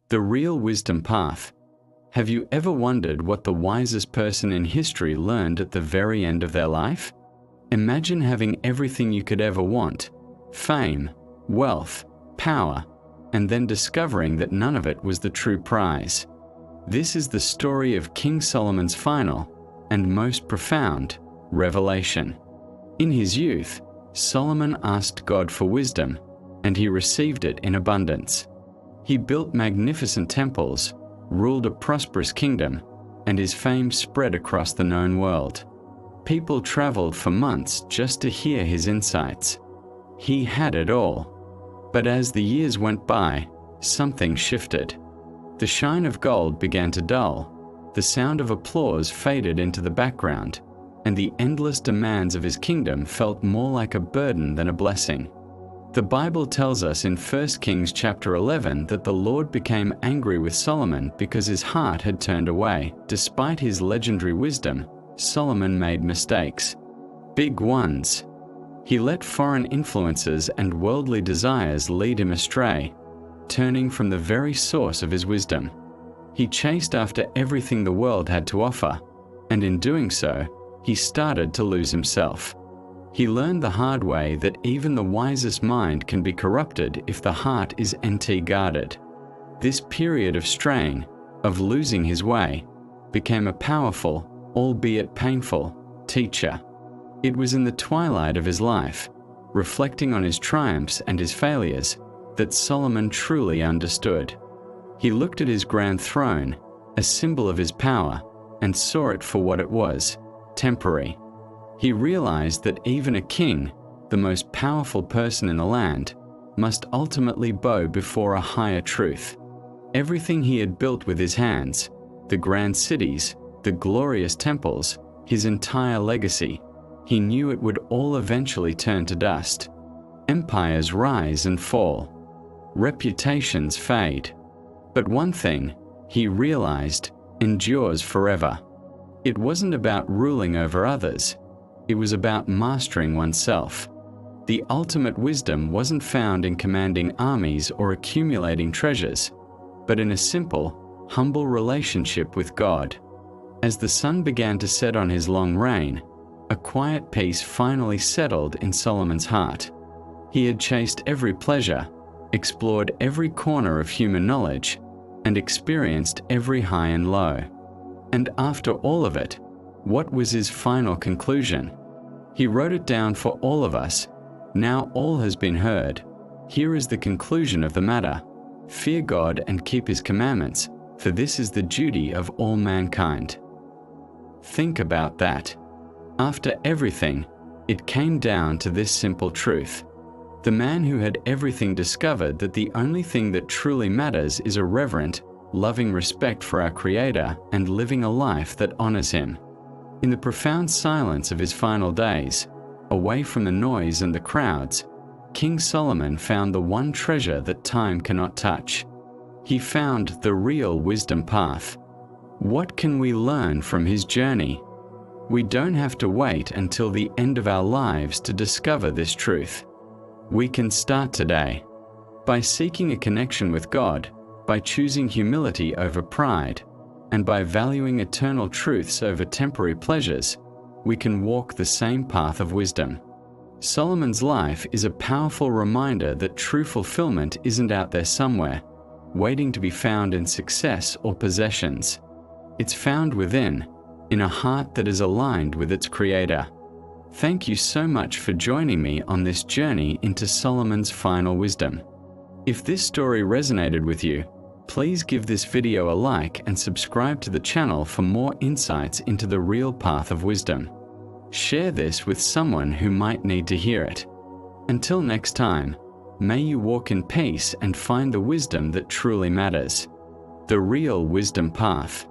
The real wisdom path. Have you ever wondered what the wisest person in history learned at the very end of their life? Imagine having everything you could ever want: fame, wealth, power, and then discovering that none of it was the true prize. This is the story of King Solomon's final and most profound revelation. In his youth, Solomon asked God for wisdom, and he received it in abundance. He built magnificent temples, ruled a prosperous kingdom, and his fame spread across the known world. People traveled for months just to hear his insights. He had it all. But as the years went by, something shifted. The shine of gold began to dull, the sound of applause faded into the background, and the endless demands of his kingdom felt more like a burden than a blessing. The Bible tells us in 1 Kings chapter 11 that the Lord became angry with Solomon because his heart had turned away. Despite his legendary wisdom, Solomon made mistakes. Big ones. He let foreign influences and worldly desires lead him astray, turning from the very source of his wisdom. He chased after everything the world had to offer, and in doing so, he started to lose himself. He learned the hard way that even the wisest mind can be corrupted if the heart is guarded. This period of straying, of losing his way, became a powerful, albeit painful, teacher. It was in the twilight of his life, reflecting on his triumphs and his failures, that Solomon truly understood. He looked at his grand throne, a symbol of his power, and saw it for what it was: temporary. He realized that even a king, the most powerful person in the land, must ultimately bow before a higher truth. Everything he had built with his hands, the grand cities, the glorious temples, his entire legacy, he knew it would all eventually turn to dust. Empires rise and fall. Reputations fade. But one thing, he realized, endures forever. It wasn't about ruling over others. It was about mastering oneself. The ultimate wisdom wasn't found in commanding armies or accumulating treasures, but in a simple, humble relationship with God. As the sun began to set on his long reign, a quiet peace finally settled in Solomon's heart. He had chased every pleasure, explored every corner of human knowledge, and experienced every high and low. And after all of it, what was his final conclusion? He wrote it down for all of us. Now all has been heard. Here is the conclusion of the matter. Fear God and keep his commandments, for this is the duty of all mankind. Think about that. After everything, it came down to this simple truth. The man who had everything discovered that the only thing that truly matters is a reverent, loving respect for our Creator and living a life that honors Him. In the profound silence of his final days, away from the noise and the crowds, King Solomon found the one treasure that time cannot touch. He found the real wisdom path. What can we learn from his journey? We don't have to wait until the end of our lives to discover this truth. We can start today. By seeking a connection with God, by choosing humility over pride, and by valuing eternal truths over temporary pleasures, we can walk the same path of wisdom. Solomon's life is a powerful reminder that true fulfillment isn't out there somewhere, waiting to be found in success or possessions. It's found within, in a heart that is aligned with its Creator. Thank you so much for joining me on this journey into Solomon's final wisdom. If this story resonated with you, please give this video a like and subscribe to the channel for more insights into the real path of wisdom. Share this with someone who might need to hear it. Until next time, may you walk in peace and find the wisdom that truly matters. The real wisdom path.